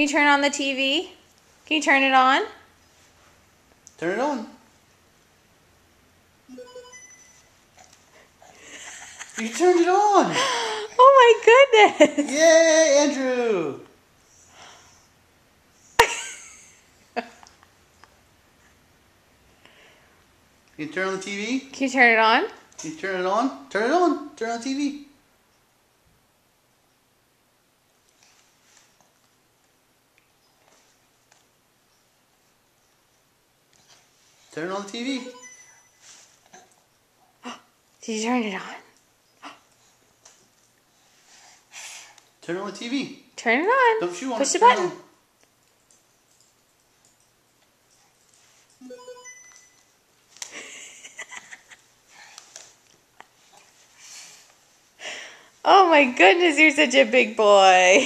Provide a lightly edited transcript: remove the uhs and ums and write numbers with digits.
Can you turn on the TV? Can you turn it on? Turn it on. You turned it on. Oh my goodness! Yay, Andrew! Can you turn on the TV? Can you turn it on? Can you turn it on? Turn it on. Turn on the TV. Turn on the TV. Did you turn it on? Turn on the TV. Turn it on. Don't chew on Push it. the Turn it button. on. Oh my goodness, you're such a big boy.